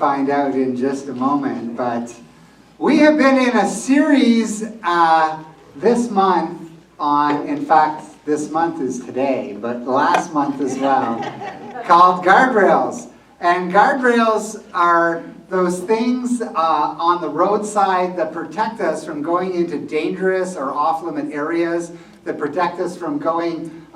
find out in just a moment. But we have been in a series this month on, in fact, this month is today, but last month as well, called Guardrails. And guardrails are those things on the roadside that protect us from going into dangerous or off-limit areas, that protect us from going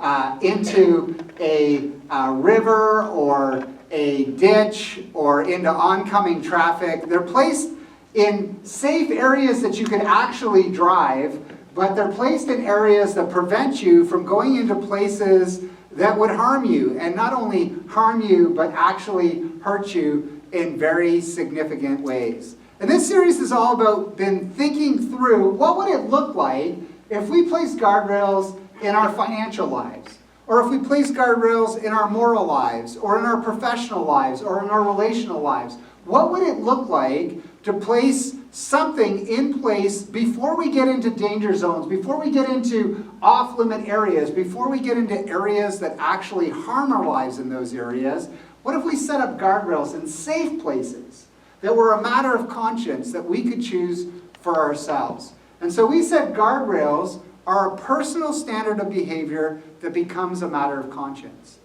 into a river or a ditch or into oncoming traffic. They're placed in safe areas that you can actually drive, but they're placed in areas that prevent you from going into places that would harm you, and not only harm you, but actually hurt you in very significant ways. And this series is all about been thinking through what would it look like if we placed guardrails in our financial lives, or if we placed guardrails in our moral lives, or in our professional lives, or in our relational lives. What would it look like to place something in place before we get into danger zones, before we get into off-limit areas, before we get into areas that actually harm our lives in those areas? What if we set up guardrails in safe places that were a matter of conscience that we could choose for ourselves? And so we said guardrails are a personal standard of behavior that becomes a matter of conscience.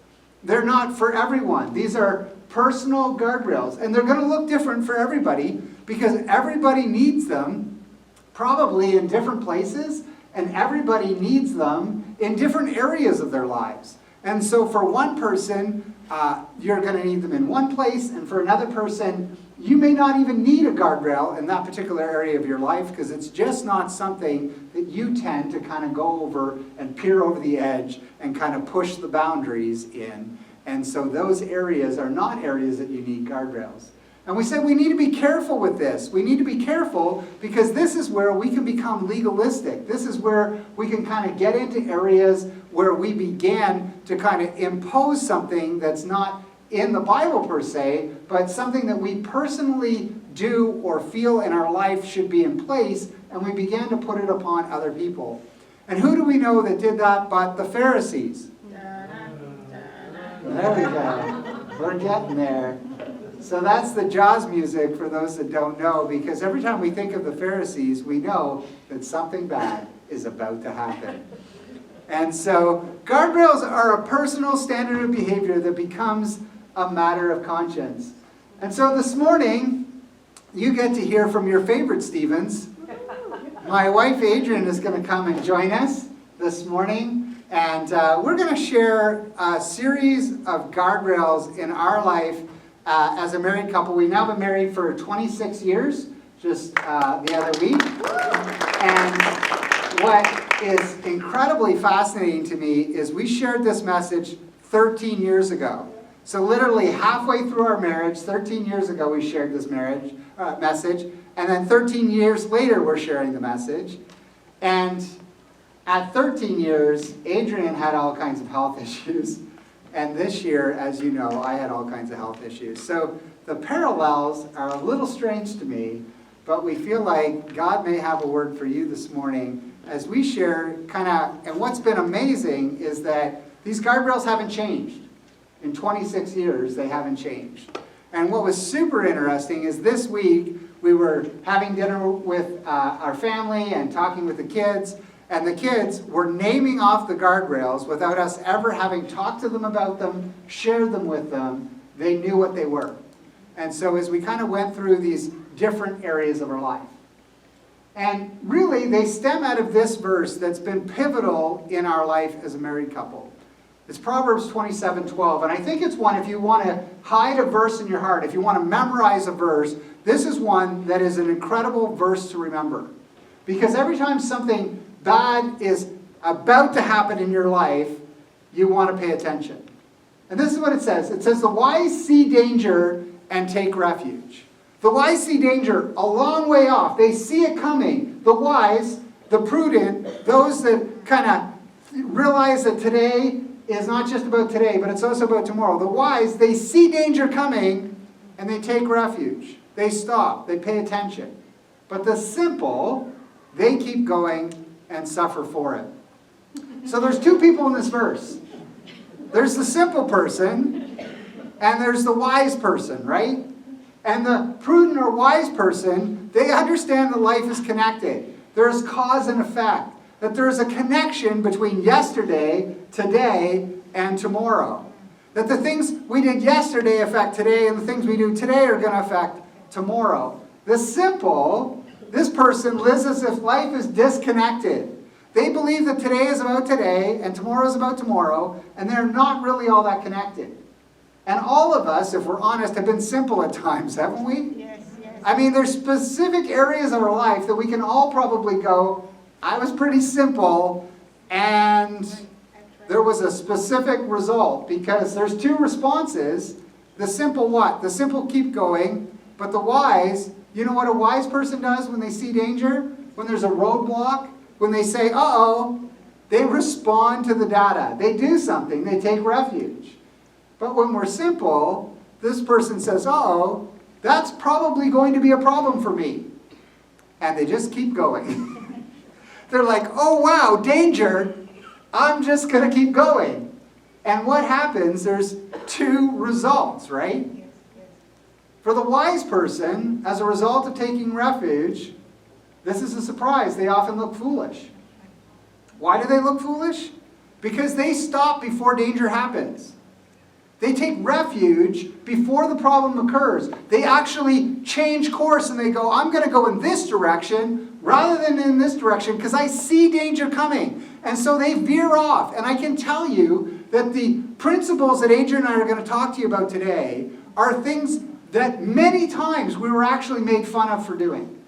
They're not for everyone. These are personal guardrails, and they're going to look different for everybody because everybody needs them probably in different places, and everybody needs them in different areas of their lives. And so for one person, you're going to need them in one place, and for another person, you may not even need a guardrail in that particular area of your life because it's just not something that you tend to kind of go over and peer over the edge and kind of push the boundaries in. And so those areas are not areas that you need guardrails. And we said we need to be careful with this. We need to be careful because this is where we can become legalistic. This is where we can kind of get into areas where we began to kind of impose something that's not in the Bible per se, but something that we personally do or feel in our life should be in place, and we began to put it upon other people. And who do we know that did that but the Pharisees? There we go. We're getting there. So that's the Jaws music for those that don't know, because every time we think of the Pharisees, we know that something bad is about to happen. And so guardrails are a personal standard of behavior that becomes a matter of conscience. And so this morning, you get to hear from your favorite Stevens. My wife Adrienne is going to come and join us this morning, and we're going to share a series of guardrails in our life as a married couple. We've now been married for 26 years, just the other week. And what is incredibly fascinating to me is we shared this message 13 years ago. So literally halfway through our marriage, 13 years ago, we shared this message. And then 13 years later, we're sharing the message. And at 13 years, Adrienne had all kinds of health issues. And this year, as you know, I had all kinds of health issues. So the parallels are a little strange to me, but we feel like God may have a word for you this morning as we share and what's been amazing is that these guardrails haven't changed. In 26 years, they haven't changed. And what was super interesting is this week, we were having dinner with our family and talking with the kids, and the kids were naming off the guardrails without us ever having talked to them about them, shared them with them. They knew what they were. And so as we kind of went through these different areas of our life. And really, they stem out of this verse that's been pivotal in our life as a married couple. It's Proverbs 27:12, and I think it's one, if you want to hide a verse in your heart, if you want to memorize a verse, this is one that is an incredible verse to remember. Because every time something bad is about to happen in your life, you want to pay attention. And this is what it says. It says, the wise see danger and take refuge. The wise see danger a long way off. They see it coming. The wise, the prudent, those that kind of realize that today is not just about today, but it's also about tomorrow. The wise, they see danger coming and they take refuge. They stop. They pay attention. But the simple, they keep going and suffer for it. So there's two people in this verse. There's the simple person and there's the wise person, right? And the prudent or wise person, they understand that life is connected. There's cause and effect. That there's a connection between yesterday, today, and tomorrow. That the things we did yesterday affect today, and the things we do today are going to affect tomorrow. The simple, this person lives as if life is disconnected. They believe that today is about today, and tomorrow is about tomorrow, and they're not really all that connected. And all of us, if we're honest, have been simple at times, haven't we? Yes, yes. I mean, there's specific areas of our life that we can all probably go, I was pretty simple, and there was a specific result, because there's two responses. The simple what? The simple keep going, but the wise, you know what a wise person does when they see danger? When there's a roadblock? When they say, uh-oh, they respond to the data. They do something. They take refuge. But when we're simple, this person says, uh-oh, that's probably going to be a problem for me. And they just keep going. They're like, oh, wow, danger. I'm just going to keep going. And what happens? There's two results, right? For the wise person, as a result of taking refuge, this is a surprise. They often look foolish. Why do they look foolish? Because they stop before danger happens. They take refuge before the problem occurs. They actually change course and they go, I'm going to go in this direction rather than in this direction because I see danger coming. And so they veer off. And I can tell you that the principles that Adrienne and I are going to talk to you about today are things that many times we were actually made fun of for doing.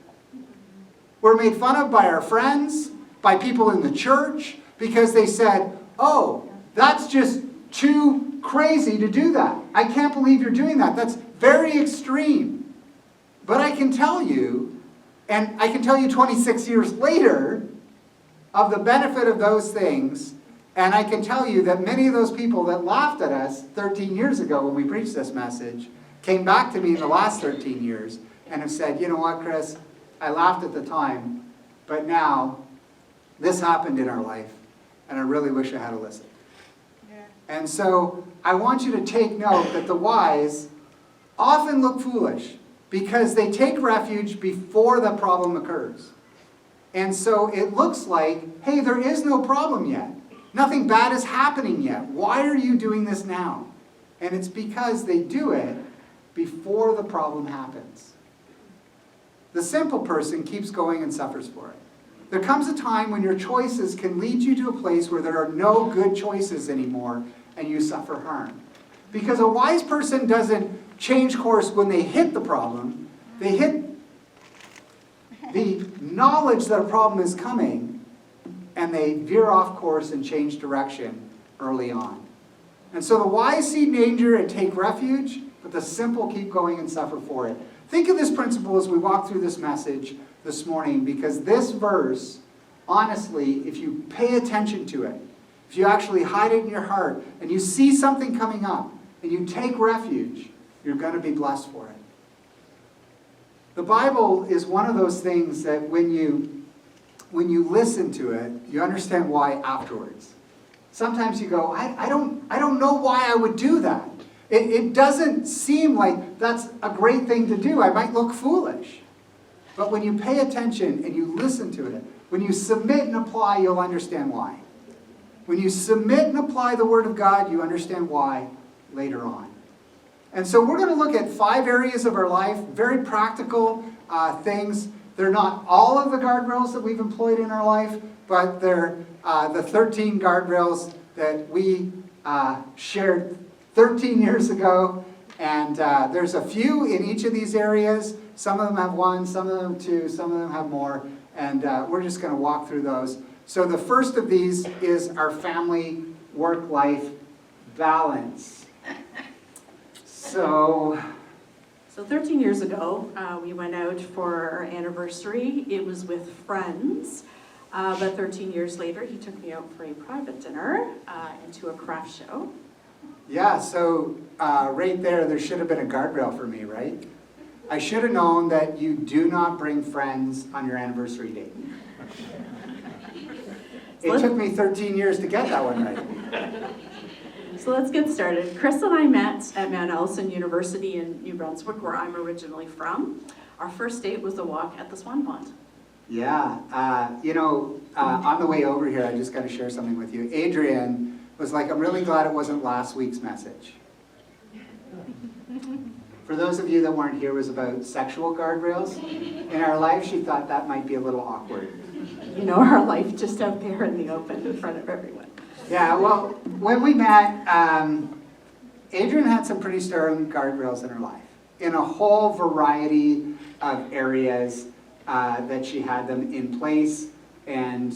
We're made fun of by our friends, by people in the church, because they said, oh, that's just too crazy to do that. I can't believe you're doing that. That's very extreme. But I can tell you, and I can tell you 26 years later, of the benefit of those things, and I can tell you that many of those people that laughed at us 13 years ago when we preached this message came back to me in the last 13 years and have said, you know what, Chris, I laughed at the time, but now this happened in our life, and I really wish I had listened. Yeah. And so I want you to take note that the wise often look foolish because they take refuge before the problem occurs. And so it looks like, hey, there is no problem yet. Nothing bad is happening yet. Why are you doing this now? And it's because they do it before the problem happens. The simple person keeps going and suffers for it. There comes a time when your choices can lead you to a place where there are no good choices anymore and you suffer harm. Because a wise person doesn't change course when they hit the problem. They hit the knowledge that a problem is coming and they veer off course and change direction early on. And so the wise see danger and take refuge, but the simple keep going and suffer for it. Think of this principle as we walk through this message this morning, because this verse, honestly, if you pay attention to it, if you actually hide it in your heart, and you see something coming up, and you take refuge, you're going to be blessed for it. The Bible is one of those things that when you listen to it, you understand why afterwards. Sometimes you go, I don't know why I would do that. It doesn't seem like that's a great thing to do. I might look foolish. But when you pay attention and you listen to it, when you submit and apply, you'll understand why. When you submit and apply the Word of God, you understand why later on. And so we're going to look at 5 areas of our life, very practical things. They're not all of the guardrails that we've employed in our life, but they're the 13 guardrails that we shared 13 years ago. And there's a few in each of these areas. Some of them have 1, some of them 2, some of them have more. And we're just going to walk through those. So the first of these is our family work-life balance. So 13 years ago, we went out for our anniversary. It was with friends. But 13 years later, he took me out for a private dinner and to a craft show. Yeah, so right there should have been a guardrail for me, right? I should have known that you do not bring friends on your anniversary date. It took me 13 years to get that one right. So let's get started. Chris and I met at Mount Allison University in New Brunswick, where I'm originally from. Our first date was a walk at the Swan Pond. Yeah, on the way over here, I just got to share something with you. Adrienne was like, I'm really glad it wasn't last week's message. For those of you that weren't here, it was about sexual guardrails in our life. She thought that might be a little awkward. You know, our life just out there in the open in front of everyone. Yeah, well, when we met, Adrienne had some pretty stern guardrails in her life, in a whole variety of areas that she had them in place, and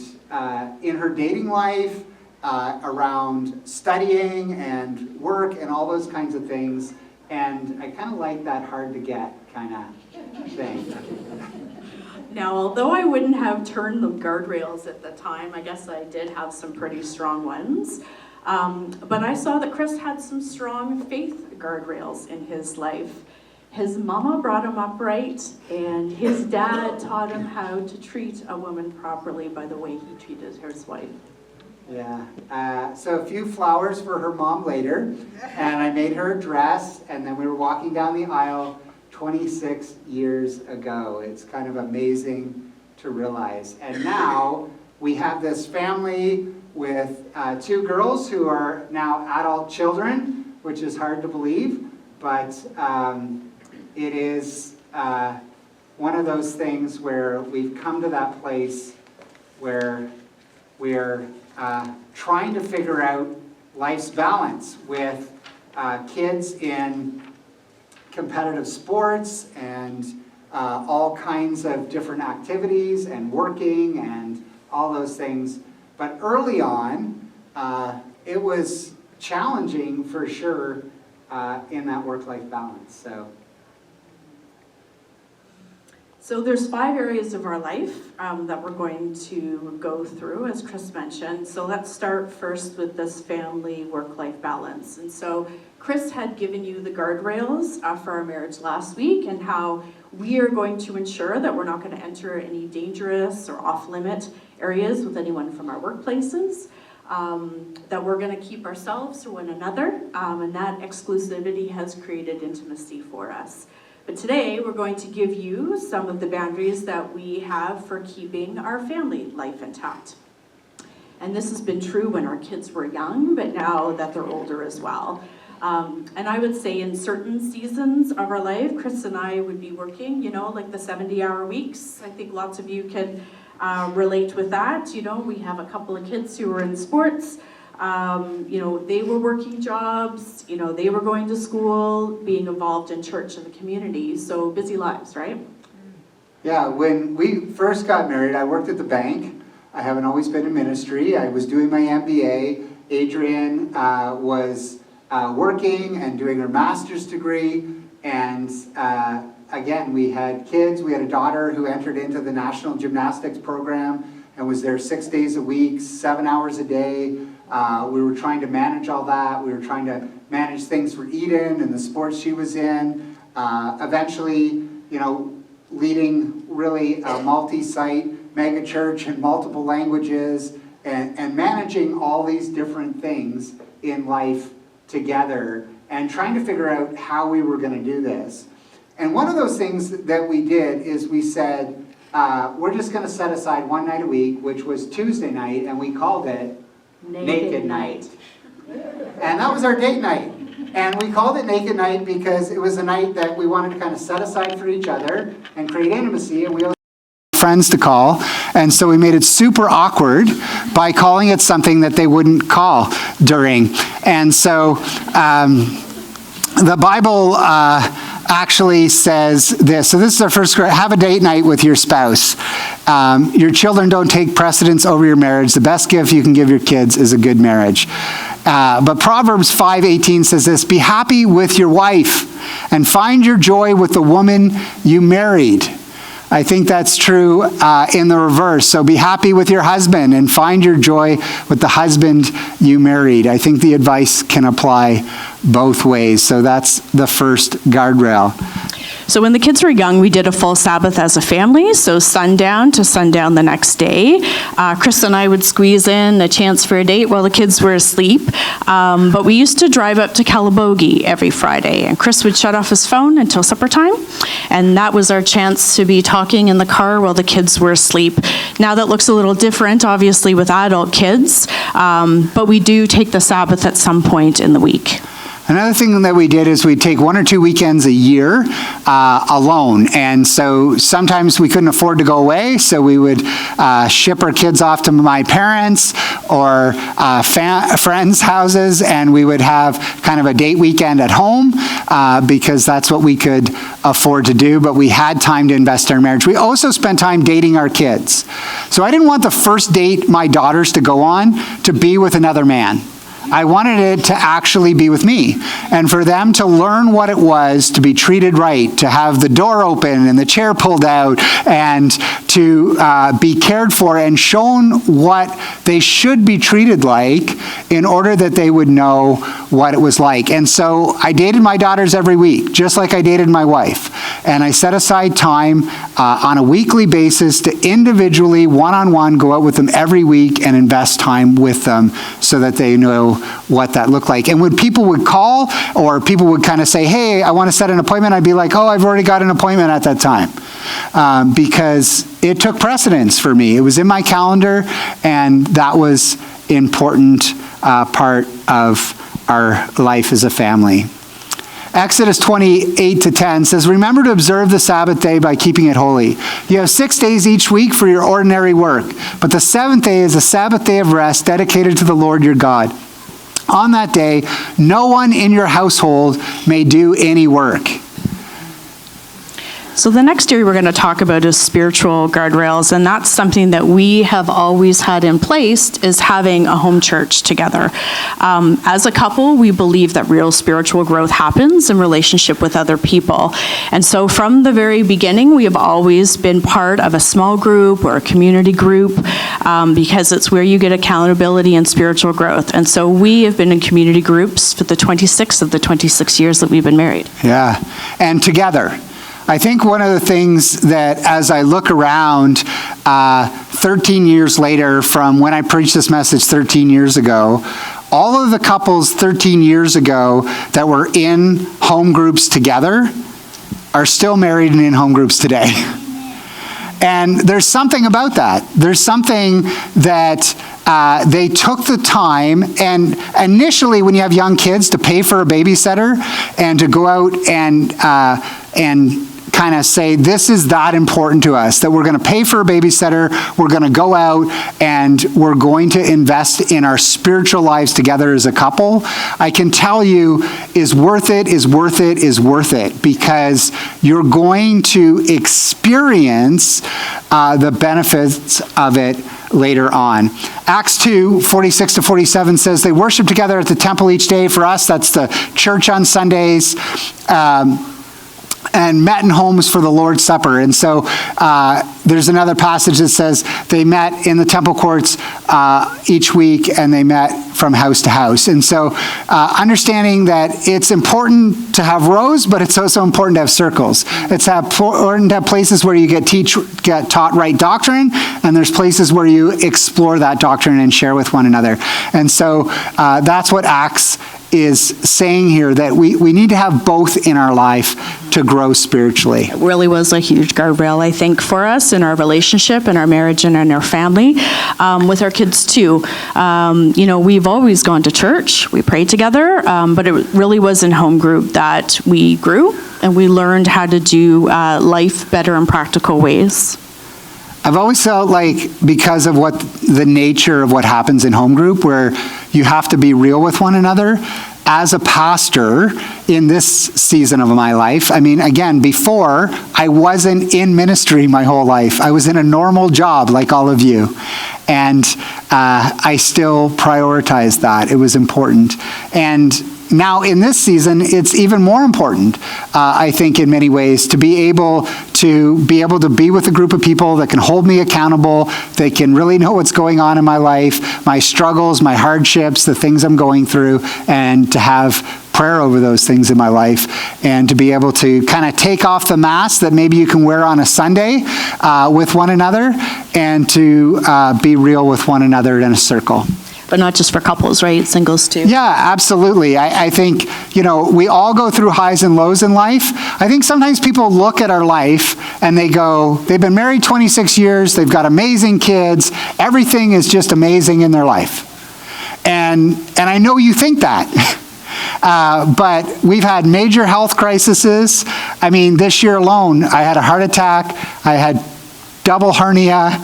in her dating life, around studying and work and all those kinds of things. And I kind of like that hard to get kind of thing. Now, although I wouldn't have turned the guardrails at the time, I guess I did have some pretty strong ones. But I saw that Chris had some strong faith guardrails in his life. His mama brought him up right, and his dad taught him how to treat a woman properly by the way he treated his wife. Yeah, so a few flowers for her mom later, and I made her a dress, and then we were walking down the aisle 26 years ago. It's kind of amazing to realize. And now we have this family with 2 girls who are now adult children, which is hard to believe, but it is one of those things where we've come to that place where we're trying to figure out life's balance with kids in competitive sports and all kinds of different activities and working and all those things. But early on, it was challenging for sure in that work-life balance. So there's 5 areas of our life that we're going to go through, as Chris mentioned. So let's start first with this family work-life balance. And so Chris had given you the guardrails for our marriage last week, and how we are going to ensure that we're not going to enter any dangerous or off-limit areas with anyone from our workplaces, that we're going to keep ourselves to one another, and that exclusivity has created intimacy for us. But today, we're going to give you some of the boundaries that we have for keeping our family life intact. And this has been true when our kids were young, but now that they're older as well. And I would say in certain seasons of our life, Chris and I would be working, like the 70-hour weeks. I think lots of you can relate with that. We have a couple of kids who are in sports. They were working jobs, they were going to school, being involved in church and the community, so busy lives, right? Yeah, when we first got married, I worked at the bank. I haven't always been in ministry. I was doing my MBA. Adrienne was working and doing her master's degree, and again, we had kids. We had a daughter who entered into the national gymnastics program and was there 6 days a week, 7 hours a day. We were trying to manage all that. We were trying to manage things for Eden and the sports she was in. Eventually, leading really a multi-site mega church in multiple languages and managing all these different things in life together and trying to figure out how we were going to do this. And one of those things that we did is we said, we're just going to set aside one night a week, which was Tuesday night, and we called it Naked Night. And that was our date night. And we called it Naked Night because it was a night that we wanted to kind of set aside for each other and create intimacy, and we always had friends to call. And so we made it super awkward by calling it something that they wouldn't call during. And so the Bible actually says this. So this is our first, have a date night with your spouse. Your children don't take precedence over your marriage. The best gift you can give your kids is a good marriage. But Proverbs 5:18 says this, be happy with your wife and find your joy with the woman you married. I think that's true in the reverse. So be happy with your husband and find your joy with the husband you married. I think the advice can apply both ways. So that's the first guardrail. So when the kids were young, we did a full Sabbath as a family, so sundown to sundown the next day. Chris and I would squeeze in a chance for a date while the kids were asleep, but we used to drive up to Calabogie every Friday, and Chris would shut off his phone until supper time, and that was our chance to be talking in the car while the kids were asleep. Now that looks a little different, obviously, with adult kids, but we do take the Sabbath at some point in the week. Another thing that we did is we'd take 1 or 2 weekends a year alone. And so sometimes we couldn't afford to go away, so we would ship our kids off to my parents or friends' houses, and we would have kind of a date weekend at home because that's what we could afford to do, but we had time to invest in our marriage. We also spent time dating our kids. So I didn't want the first date my daughters to go on to be with another man. I wanted it to actually be with me and for them to learn what it was to be treated right, to have the door open and the chair pulled out, and to be cared for and shown what they should be treated like in order that they would know what it was like. And so I dated my daughters every week, just like I dated my wife. And I set aside time on a weekly basis to individually, one-on-one, go out with them every week and invest time with them so that they know what that looked like. And when people would call or people would kind of say, hey, I want to set an appointment, I'd be like, oh, I've already got an appointment at that time. Because it took precedence for me. It was in my calendar, and that was important part of our life as a family. Exodus 28:10 says, remember to observe the Sabbath day by keeping it holy. You have 6 days each week for your ordinary work, but the seventh day is a Sabbath day of rest dedicated to the Lord your God. On that day, no one in your household may do any work. So the next area we're going to talk about is spiritual guardrails, and that's something that we have always had in place, is having a home church together. As a couple, we believe that real spiritual growth happens in relationship with other people. And so from the very beginning, we have always been part of a small group or a community group because it's where you get accountability and spiritual growth. And so we have been in community groups for the 26 of the 26 years that we've been married. Yeah, and together. I think one of the things that, as I look around 13 years later from when I preached this message 13 years ago, all of the couples 13 years ago that were in home groups together are still married and in home groups today. And there's something about that. There's something that they took the time, and initially when you have young kids, to pay for a babysitter and to go out and kind of say, this is that important to us, that we're going to pay for a babysitter, we're going to go out, and we're going to invest in our spiritual lives together as a couple, I can tell you is worth it, is worth it, is worth it, because you're going to experience the benefits of it later on. Acts 2:46-47 says they worship together at the temple each day. For us, that's the church on Sundays. And met in homes for the Lord's Supper. And so there's another passage that says they met in the temple courts each week, and they met from house to house. And so understanding that it's important to have rows, but it's also important to have circles. It's important to have places where you get taught right doctrine, and there's places where you explore that doctrine and share with one another. And so that's what Acts is saying here, that we need to have both in our life to grow spiritually. It really was a huge guardrail, I think, for us in our relationship, in our marriage, and in our family. With our kids too. We've always gone to church, we prayed together, but it really was in home group that we grew and we learned how to do life better in practical ways. I've always felt like, because of what the nature of what happens in home group, where you have to be real with one another, as a pastor in this season of my life, I mean, again, before, I wasn't in ministry my whole life. I was in a normal job like all of you. And I still prioritized that. It was important. And now in this season, it's even more important, I think, in many ways, to be able to be with a group of people that can hold me accountable, they can really know what's going on in my life, my struggles, my hardships, the things I'm going through, and to have prayer over those things in my life, and to be able to kind of take off the mask that maybe you can wear on a Sunday with one another, and to be real with one another in a circle. But not just for couples, right? Singles too. Yeah, absolutely. I think, we all go through highs and lows in life. I think sometimes people look at our life and they go, they've been married 26 years, they've got amazing kids, everything is just amazing in their life. And I know you think that. But we've had major health crises. I mean, this year alone, I had a heart attack, I had double hernia,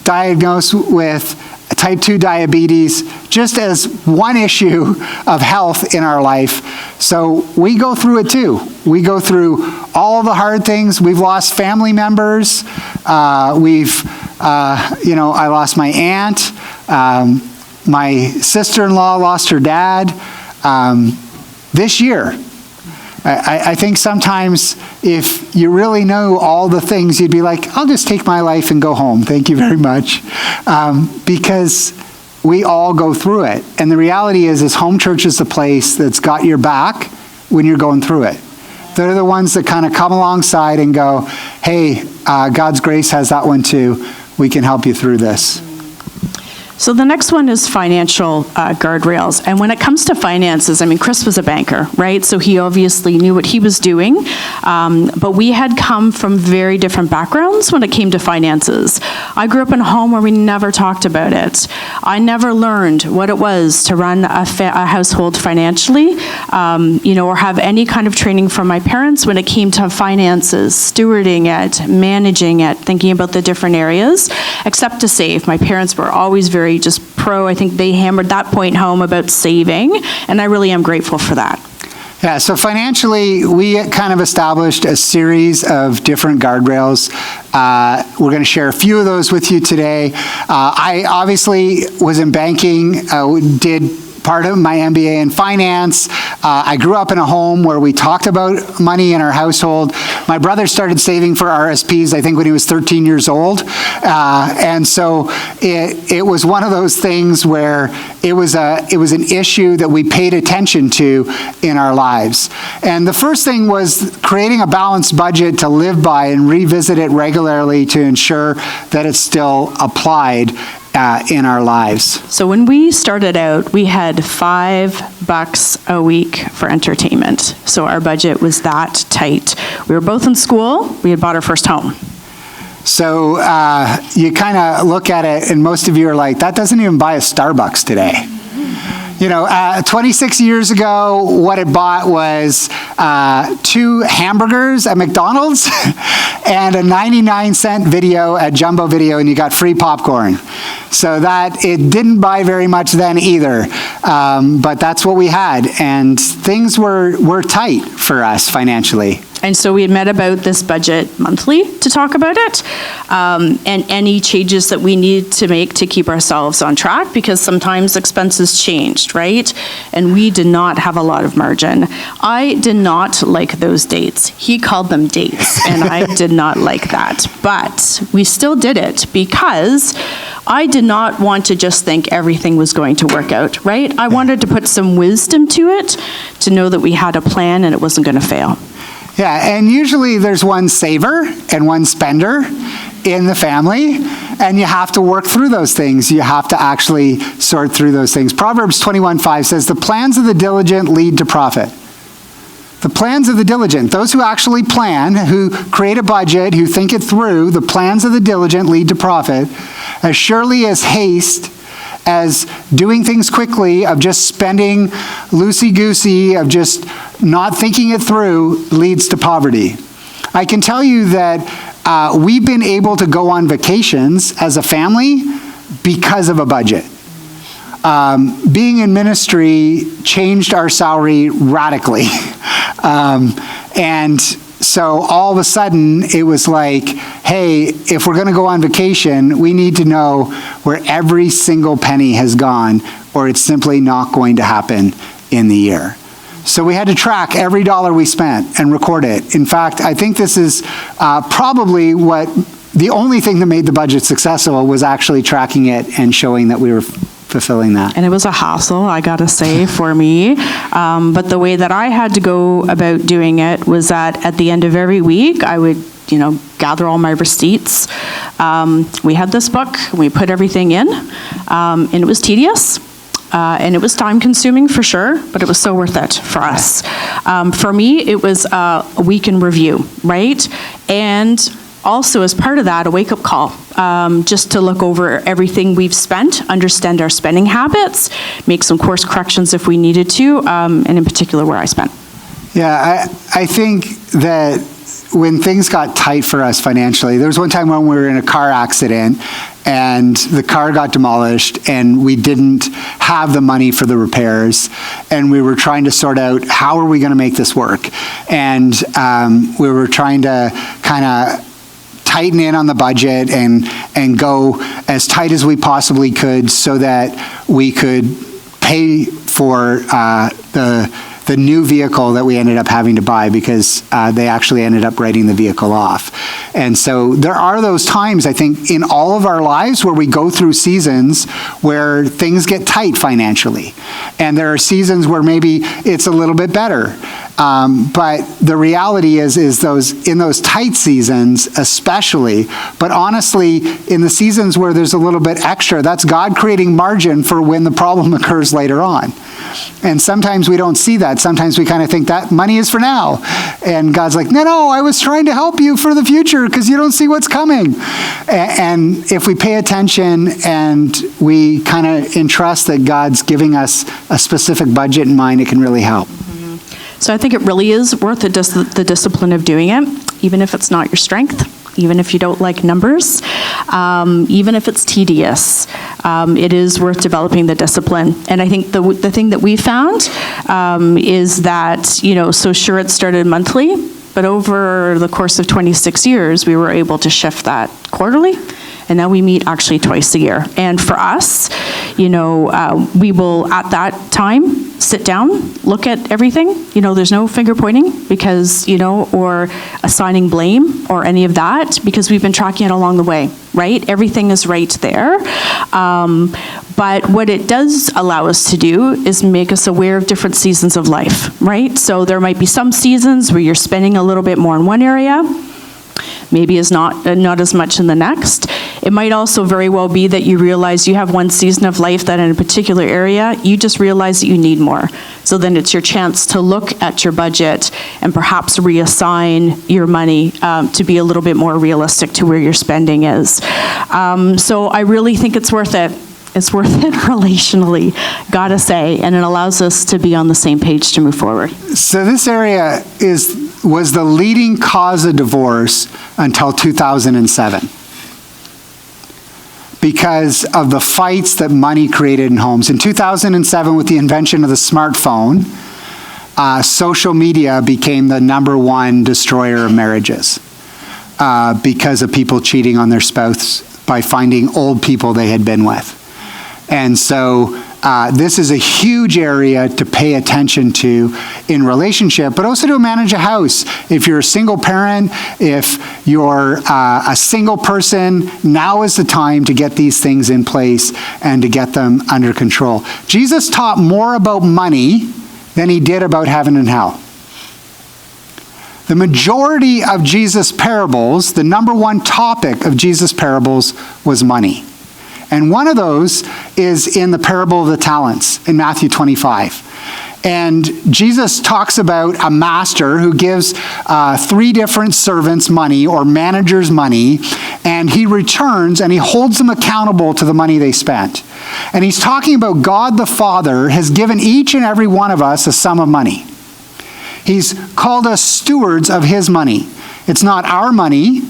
diagnosed with type 2 diabetes, just as one issue of health in our life. So we go through it too. We go through all the hard things. We've lost family members. I lost my aunt. My sister-in-law lost her dad this year. I think sometimes if you really know all the things, you'd be like, I'll just take my life and go home. Thank you very much. Because we all go through it. And the reality is home church is the place that's got your back when you're going through it. They're the ones that kind of come alongside and go, hey, God's grace has that one too. We can help you through this. So the next one is financial guardrails. And when it comes to finances, I mean, Chris was a banker, right? So he obviously knew what he was doing. But we had come from very different backgrounds when it came to finances. I grew up in a home where we never talked about it. I never learned what it was to run a household financially, or have any kind of training from my parents when it came to finances, stewarding it, managing it, thinking about the different areas, except to save. My parents were always very just pro. I think they hammered that point home about saving, and I really am grateful for that. Yeah, so financially, we kind of established a series of different guardrails. We're going to share a few of those with you today. I obviously was in banking, did part of my MBA in finance. I grew up in a home where we talked about money in our household. My brother started saving for RSPs, I think, when he was 13 years old. And so it was one of those things where it was an issue that we paid attention to in our lives. And the first thing was creating a balanced budget to live by and revisit it regularly to ensure that it's still applied in our lives. So when we started out, we had $5 a week for entertainment. So our budget was that tight. We were both in school. We had bought our first home. So you kind of look at it, and most of you are like, that doesn't even buy a Starbucks today. 26 years ago, what it bought was 2 hamburgers at McDonald's and a 99-cent video at Jumbo Video, and you got free popcorn. So that it didn't buy very much then either, but that's what we had, and things were tight for us financially. And so we had met about this budget monthly to talk about it, and any changes that we need to make to keep ourselves on track, because sometimes expenses changed, right? And we did not have a lot of margin. I did not like those dates. He called them dates, and I did not like that. But we still did it because I did not want to just think everything was going to work out, right? I wanted to put some wisdom to it, to know that we had a plan and it wasn't going to fail. Yeah, and usually there's one saver and one spender in the family, and you have to work through those things. You have to actually sort through those things. Proverbs 21:5 says, the plans of the diligent lead to profit. The plans of the diligent, those who actually plan, who create a budget, who think it through, the plans of the diligent lead to profit. As surely as haste, as doing things quickly, of just spending loosey-goosey, of just not thinking it through, leads to poverty. I can tell you that we've been able to go on vacations as a family because of a budget. Being in ministry changed our salary radically. And so all of a sudden, it was like, hey, if we're going to go on vacation, we need to know where every single penny has gone, or it's simply not going to happen in the year. So we had to track every dollar we spent and record it. In fact, I think this is probably the only thing that made the budget successful was actually tracking it and showing that we were fulfilling that. And it was a hassle, I gotta say, for me. But the way that I had to go about doing it was that at the end of every week, I would, gather all my receipts. We had this book, we put everything in, and it was tedious. And it was time consuming for sure, but it was so worth it for us. For me, it was a week in review, right? And also, as part of that, a wake-up call, just to look over everything we've spent, understand our spending habits, make some course corrections if we needed to, and in particular, where I spent. Yeah, I think that when things got tight for us financially, there was one time when we were in a car accident and the car got demolished and we didn't have the money for the repairs, and we were trying to sort out how are we going to make this work. And we were trying to kind of tighten in on the budget and go as tight as we possibly could so that we could pay for the new vehicle that we ended up having to buy, because they actually ended up writing the vehicle off. And so there are those times, I think, in all of our lives where we go through seasons where things get tight financially. And there are seasons where maybe it's a little bit better. But the reality is in those tight seasons especially, but honestly, in the seasons where there's a little bit extra, that's God creating margin for when the problem occurs later on. And sometimes we don't see that. Sometimes we kind of think that money is for now. And God's like, no, I was trying to help you for the future because you don't see what's coming. And if we pay attention and we kind of entrust that God's giving us a specific budget in mind, it can really help. So I think it really is worth the discipline of doing it, even if it's not your strength, even if you don't like numbers, even if it's tedious. It is worth developing the discipline. And I think the thing that we found is that, so sure it started monthly, but over the course of 26 years, we were able to shift that quarterly. And now we meet actually twice a year. And for us, we will at that time sit down, look at everything. There's no finger pointing because, or assigning blame or any of that, because we've been tracking it along the way, right? Everything is right there. But what it does allow us to do is make us aware of different seasons of life, right? So there might be some seasons where you're spending a little bit more in one area, maybe is not as much in the next. It might also very well be that you realize you have one season of life that in a particular area, you just realize that you need more. So then it's your chance to look at your budget and perhaps reassign your money to be a little bit more realistic to where your spending is. So I really think it's worth it. It's worth it relationally, gotta say, and it allows us to be on the same page to move forward. So this area was the leading cause of divorce until 2007. Because of the fights that money created in homes. In 2007, with the invention of the smartphone, social media became the #1 destroyer of marriages because of people cheating on their spouse by finding old people they had been with. And so this is a huge area to pay attention to in relationship, but also to manage a house. If you're a single parent, if you're a single person, now is the time to get these things in place and to get them under control. Jesus taught more about money than he did about heaven and hell. The majority of Jesus' parables, the #1 topic of Jesus' parables was money. And one of those is in the parable of the talents in Matthew 25. And Jesus talks about a master who gives 3 different servants money, or managers money, and he returns and he holds them accountable to the money they spent. And he's talking about God the Father has given each and every one of us a sum of money. He's called us stewards of his money. It's not our money,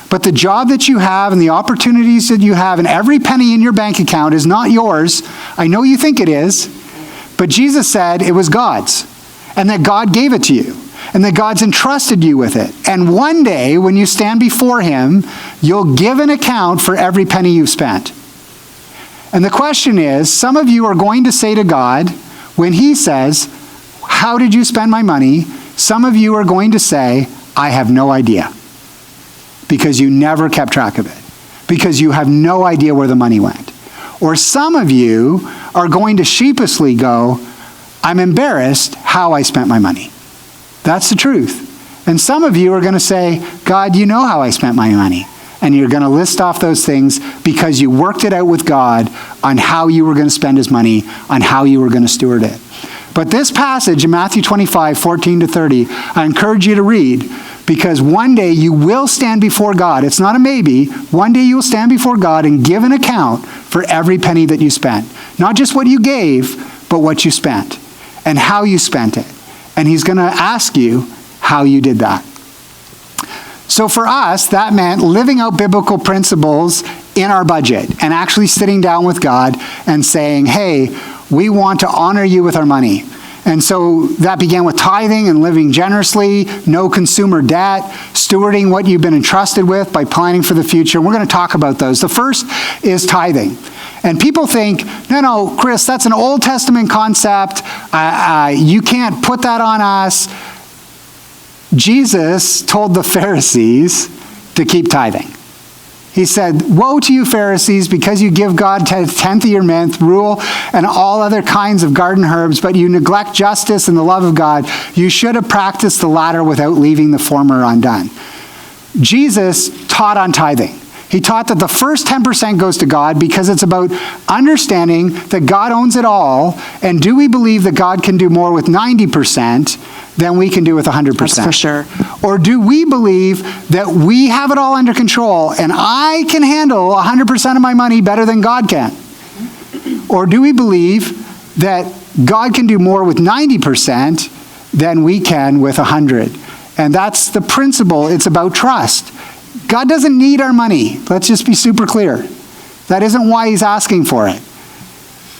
but the job that you have and the opportunities that you have and every penny in your bank account is not yours. I know you think it is, but Jesus said it was God's, and that God gave it to you, and that God's entrusted you with it. And one day, when you stand before him, you'll give an account for every penny you've spent. And the question is, some of you are going to say to God, when he says, "How did you spend my money?" Some of you are going to say, "I have no idea." Because you never kept track of it. Because you have no idea where the money went. Or some of you are going to sheepishly go, I'm embarrassed how I spent my money. That's the truth. And some of you are going to say, God, you know how I spent my money. And you're going to list off those things because you worked it out with God on how you were going to spend his money, on how you were going to steward it. But this passage in Matthew 25, 14 to 30, I encourage you to read, because one day you will stand before God. It's not a maybe. One day you will stand before God and give an account for every penny that you spent. Not just what you gave, but what you spent and how you spent it. And he's going to ask you how you did that. So for us, that meant living out biblical principles in our budget and actually sitting down with God and saying, hey, we want to honor you with our money. And so that began with tithing and living generously, no consumer debt, stewarding what you've been entrusted with by planning for the future. We're going to talk about those. The first is tithing. And people think, no, Chris, that's an Old Testament concept. You can't put that on us. Jesus told the Pharisees to keep tithing. He said, woe to you Pharisees, because you give God a tenth of your mint, rule, and all other kinds of garden herbs, but you neglect justice and the love of God. You should have practiced the latter without leaving the former undone. Jesus taught on tithing. He taught that the first 10% goes to God because it's about understanding that God owns it all, and do we believe that God can do more with 90% than we can do with 100%? That's for sure. Or do we believe that we have it all under control and I can handle 100% of my money better than God can? Or do we believe that God can do more with 90% than we can with 100? And that's the principle. It's about trust. God doesn't need our money. Let's just be super clear. That isn't why he's asking for it.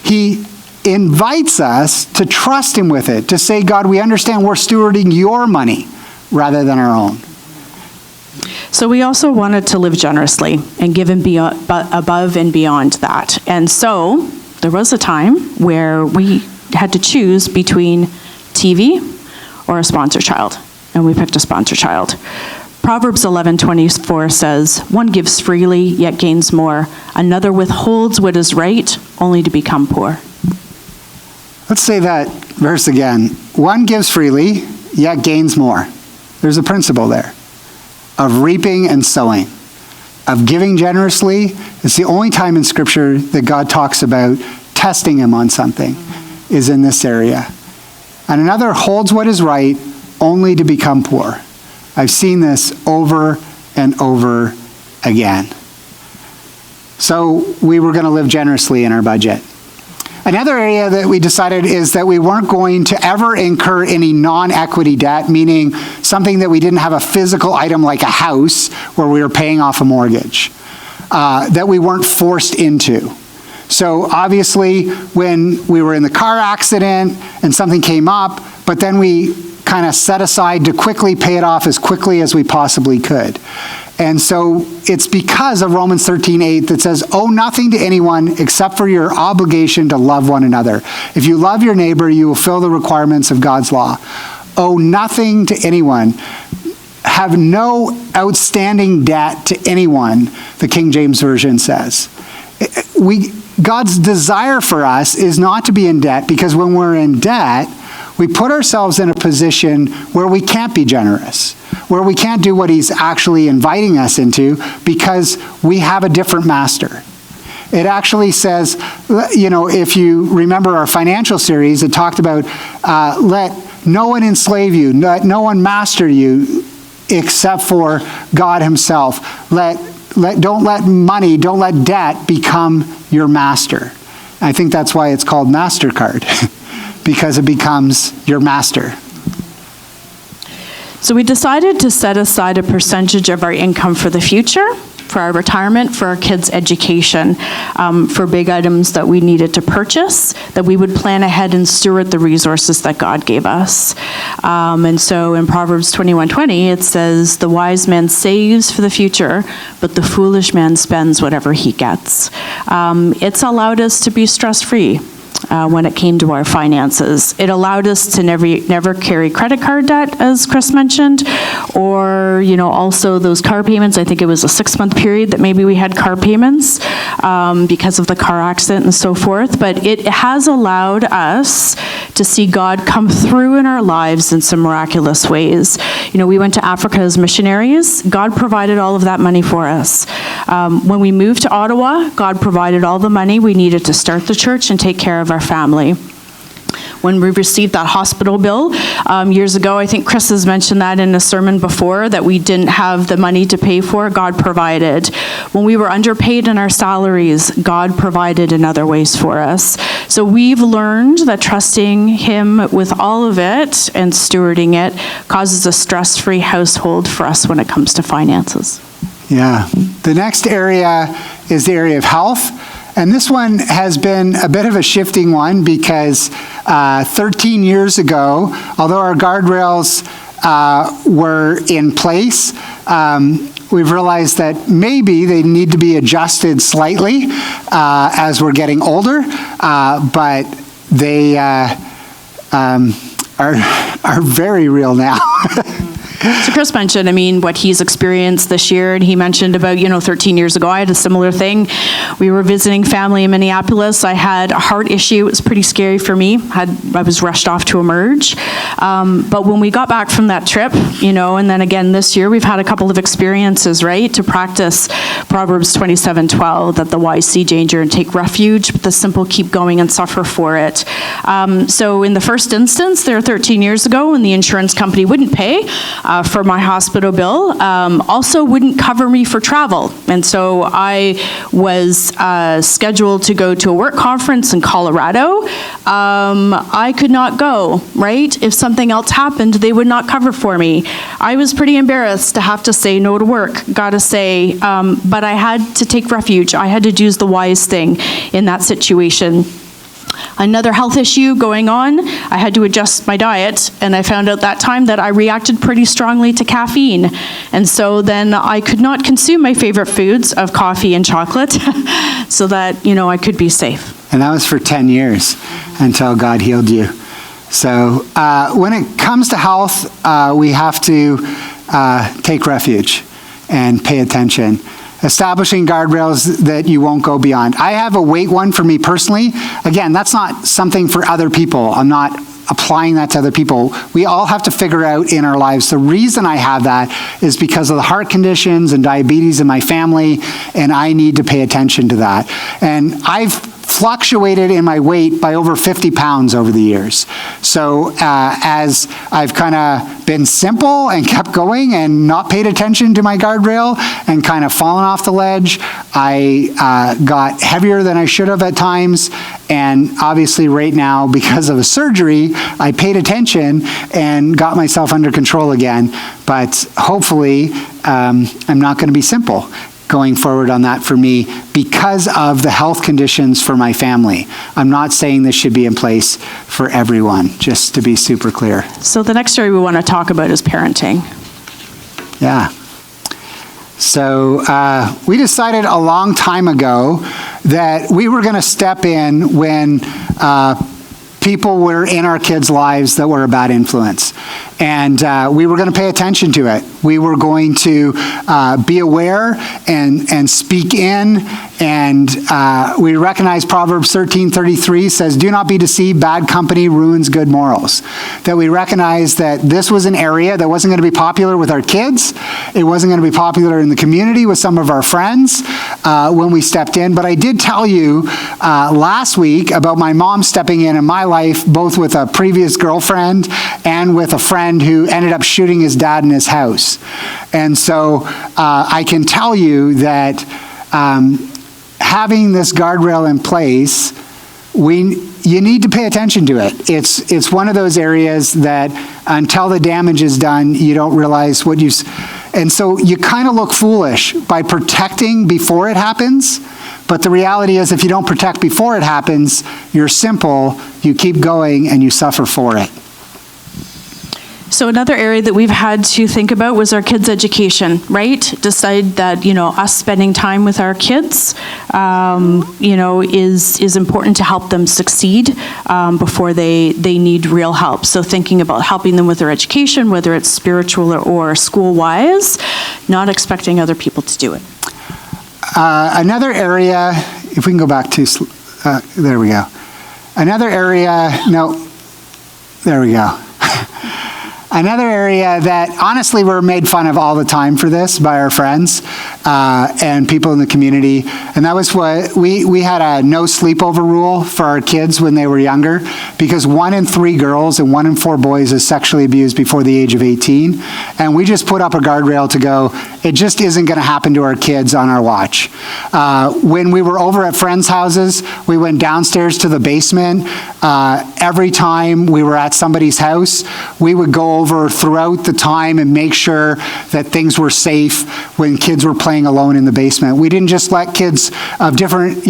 He invites us to trust him with it, to say, God, we understand we're stewarding your money rather than our own. So we also wanted to live generously and give above and beyond that. And so there was a time where we had to choose between TV or a sponsor child, and we picked a sponsor child. Proverbs 11:24 says, one gives freely, yet gains more. Another withholds what is right, only to become poor. Let's say that verse again. One gives freely, yet gains more. There's a principle there of reaping and sowing, of giving generously. It's the only time in Scripture that God talks about testing him on something, is in this area. And another holds what is right, only to become poor. I've seen this over and over again. So we were going to live generously in our budget. Another area that we decided is that we weren't going to ever incur any non-equity debt, meaning something that we didn't have a physical item like a house where we were paying off a mortgage, that we weren't forced into. So obviously when we were in the car accident and something came up, but then we kind of set aside to quickly pay it off as quickly as we possibly could. And so it's because of Romans 13:8 that says, owe nothing to anyone except for your obligation to love one another. If you love your neighbor, you will fulfill the requirements of God's law. Owe nothing to anyone. Have no outstanding debt to anyone, the King James Version says. God's desire for us is not to be in debt, because when we're in debt, we put ourselves in a position where we can't be generous, where we can't do what he's actually inviting us into, because we have a different master. It actually says, if you remember our financial series, it talked about let no one enslave you, let no one master you except for God himself. Don't let debt become your master. I think that's why it's called MasterCard. Because it becomes your master. So we decided to set aside a percentage of our income for the future, for our retirement, for our kids' education, for big items that we needed to purchase, that we would plan ahead and steward the resources that God gave us. And so in Proverbs 21:20, it says, the wise man saves for the future, but the foolish man spends whatever he gets. It's allowed us to be stress-free. when it came to our finances. It allowed us to never carry credit card debt, as Chris mentioned, or, also those car payments. I think it was a 6-month period that maybe we had car payments because of the car accident and so forth. But it has allowed us to see God come through in our lives in some miraculous ways. We went to Africa as missionaries. God provided all of that money for us. When we moved to Ottawa, God provided all the money we needed to start the church and take care of our family. When we received that hospital bill years ago, I think Chris has mentioned that in a sermon before, that we didn't have the money to pay for, God provided. When we were underpaid in our salaries, God provided in other ways for us. So we've learned that trusting Him with all of it and stewarding it causes a stress-free household for us when it comes to finances. Yeah. The next area is the area of health. And this one has been a bit of a shifting one because 13 years ago, although our guardrails were in place, we've realized that maybe they need to be adjusted slightly as we're getting older, but they are very real now. So Chris mentioned, what he's experienced this year, and he mentioned about, 13 years ago, I had a similar thing. We were visiting family in Minneapolis. I had a heart issue. It was pretty scary for me. I was rushed off to emerge. But when we got back from that trip, and then again this year, we've had a couple of experiences, right, to practice Proverbs 27:12, that the wise see danger and take refuge, but the simple keep going and suffer for it. So in the first instance, there 13 years ago, when the insurance company wouldn't pay for my hospital bill, also wouldn't cover me for travel. And so I was scheduled to go to a work conference in Colorado. I could not go, right? If something else happened, they would not cover for me. I was pretty embarrassed to have to say no to work, gotta say, but I had to take refuge. I had to do the wise thing in that situation. Another health issue going on, I had to adjust my diet, and I found out that time that I reacted pretty strongly to caffeine. And so then I could not consume my favorite foods of coffee and chocolate so that, I could be safe. And that was for 10 years until God healed you. So when it comes to health, we have to take refuge and pay attention. Establishing guardrails that you won't go beyond. I have a weight one for me personally. Again, that's not something for other people. I'm not applying that to other people. We all have to figure out in our lives. The reason I have that is because of the heart conditions and diabetes in my family, and I need to pay attention to that. And I've fluctuated in my weight by over 50 pounds over the years. So as I've kind of been simple and kept going and not paid attention to my guardrail and kind of fallen off the ledge, I got heavier than I should have at times. And obviously right now, because of a surgery, I paid attention and got myself under control again. But hopefully I'm not going to be simple going forward on that for me because of the health conditions for my family. I'm not saying this should be in place for everyone, just to be super clear. So the next area we want to talk about is parenting. Yeah. So we decided a long time ago that we were going to step in when people were in our kids' lives that were a bad influence. And we were going to pay attention to it. We were going to be aware and speak in. And we recognize Proverbs 13:33 says, "Do not be deceived, bad company ruins good morals." That we recognize that this was an area that wasn't going to be popular with our kids. It wasn't going to be popular in the community with some of our friends when we stepped in. But I did tell you last week about my mom stepping in my life, both with a previous girlfriend and with a friend who ended up shooting his dad in his house. And so I can tell you that having this guardrail in place, you need to pay attention to it. It's one of those areas that until the damage is done, you don't realize what you've... And so you kind of look foolish by protecting before it happens. But the reality is if you don't protect before it happens, you're simple, you keep going, and you suffer for it. So another area that we've had to think about was our kids' education, right? Decide that, us spending time with our kids, is important to help them succeed before they need real help. So thinking about helping them with their education, whether it's spiritual or school-wise, not expecting other people to do it. Another area, if we can go back to, there we go. Another area, no, there we go. Another area that honestly we're made fun of all the time for this by our friends and people in the community, and that was what we had a no sleepover rule for our kids when they were younger, because 1 in 3 girls and 1 in 4 boys is sexually abused before the age of 18, and we just put up a guardrail to go, it just isn't going to happen to our kids on our watch. When we were over at friends' houses, we went downstairs to the basement. Every time we were at somebody's house, we would go over throughout the time and make sure that things were safe when kids were playing alone in the basement. We didn't just let kids of different,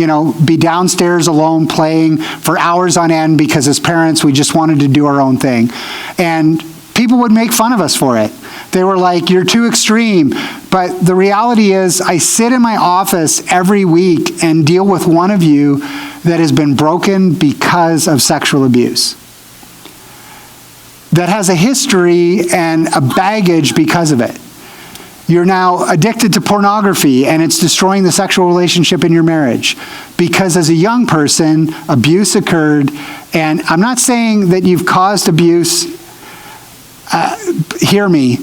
be downstairs alone playing for hours on end because as parents, we just wanted to do our own thing. And people would make fun of us for it. They were like, you're too extreme. But the reality is, I sit in my office every week and deal with one of you that has been broken because of sexual abuse, that has a history and a baggage because of it. You're now addicted to pornography and it's destroying the sexual relationship in your marriage because as a young person, abuse occurred. And I'm not saying that you've caused abuse, hear me,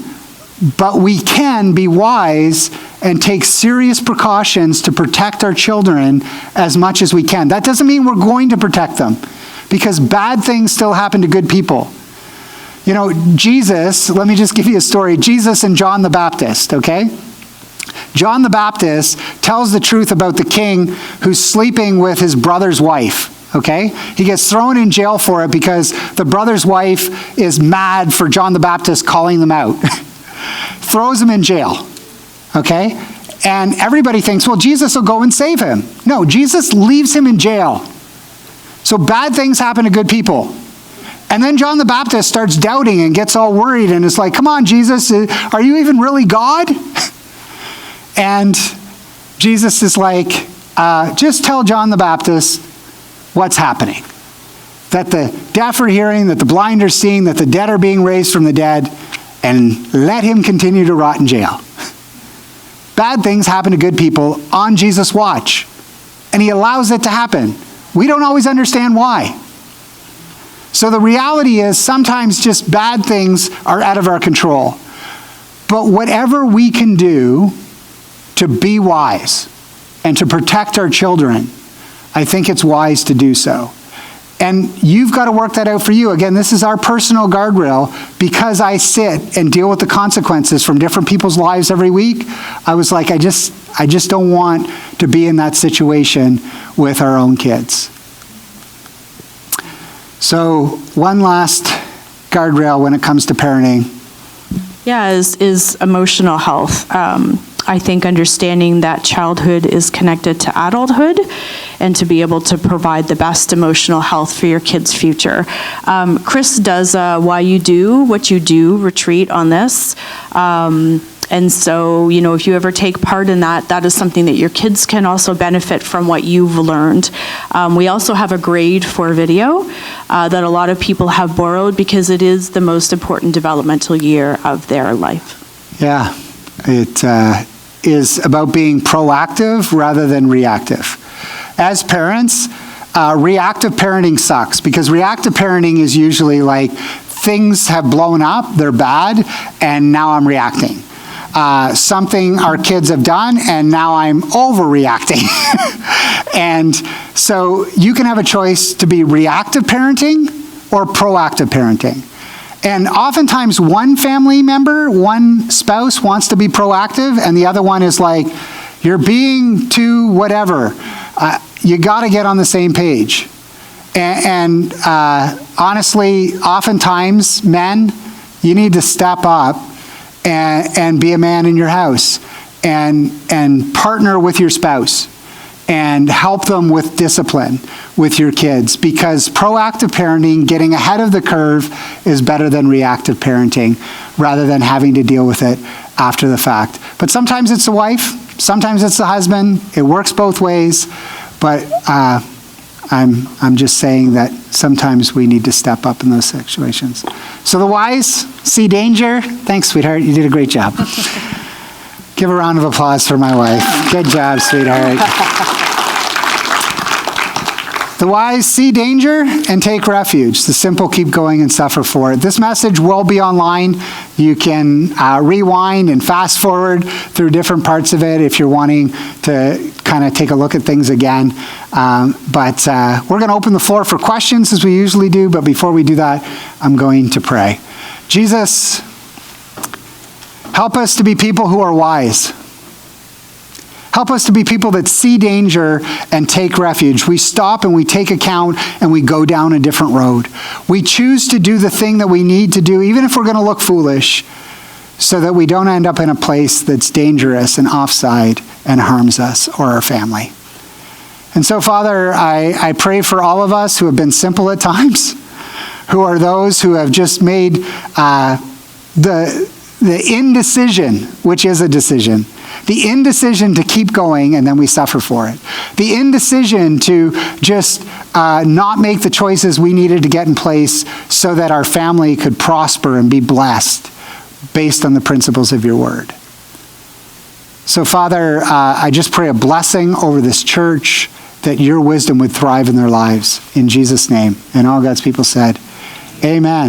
but we can be wise and take serious precautions to protect our children as much as we can. That doesn't mean we're going to protect them, because bad things still happen to good people. Jesus, let me just give you a story. Jesus and John the Baptist, okay? John the Baptist tells the truth about the king who's sleeping with his brother's wife, okay? He gets thrown in jail for it because the brother's wife is mad for John the Baptist calling them out. Throws him in jail, okay? And everybody thinks, well, Jesus will go and save him. No, Jesus leaves him in jail. So bad things happen to good people. And then John the Baptist starts doubting and gets all worried and is like, come on, Jesus, are you even really God? And Jesus is like, just tell John the Baptist what's happening. That the deaf are hearing, that the blind are seeing, that the dead are being raised from the dead, and let him continue to rot in jail. Bad things happen to good people on Jesus' watch, and he allows it to happen. We don't always understand why. So the reality is sometimes just bad things are out of our control. But whatever we can do to be wise and to protect our children, I think it's wise to do so. And you've got to work that out for you. Again, this is our personal guardrail. Because I sit and deal with the consequences from different people's lives every week, I was like, I just don't want to be in that situation with our own kids. So one last guardrail when it comes to parenting. Yeah, is emotional health. I think understanding that childhood is connected to adulthood and to be able to provide the best emotional health for your kid's future. Chris does Why You Do What You Do retreat on this. And so, if you ever take part in that, that is something that your kids can also benefit from what you've learned. We also have a grade 4 video that a lot of people have borrowed because it is the most important developmental year of their life. Yeah, it is about being proactive rather than reactive. As parents, reactive parenting sucks because reactive parenting is usually like things have blown up, they're bad, and now I'm reacting. Something our kids have done, and now I'm overreacting. And so you can have a choice to be reactive parenting or proactive parenting. And oftentimes one family member, one spouse wants to be proactive, and the other one is like, you're being too whatever. You got to get on the same page. And honestly, oftentimes, men, you need to step up and be a man in your house and partner with your spouse and help them with discipline with your kids, because proactive parenting, getting ahead of the curve, is better than reactive parenting, rather than having to deal with it after the fact. But sometimes it's the wife, sometimes it's the husband. It works both ways, but I'm just saying that sometimes we need to step up in those situations. So the whys: see danger. Thanks, sweetheart. You did a great job. Give a round of applause for my wife. Good job, sweetheart. The whys: see danger and take refuge. The simple: keep going and suffer for it. This message will be online. You can rewind and fast forward through different parts of it if you're wanting to kind of take a look at things again. But we're going to open the floor for questions as we usually do. But before we do that, I'm going to pray. Jesus, help us to be people who are wise. Help us to be people that see danger and take refuge. We stop and we take account and we go down a different road. We choose to do the thing that we need to do, even if we're going to look foolish, so that we don't end up in a place that's dangerous and offside and harms us or our family. And so, Father, I pray for all of us who have been simple at times, who are those who have just made the indecision, which is a decision, the indecision to keep going and then we suffer for it. The indecision to just not make the choices we needed to get in place so that our family could prosper and be blessed based on the principles of your word. So, Father, I just pray a blessing over this church, that your wisdom would thrive in their lives. In Jesus' name. And all God's people said, amen.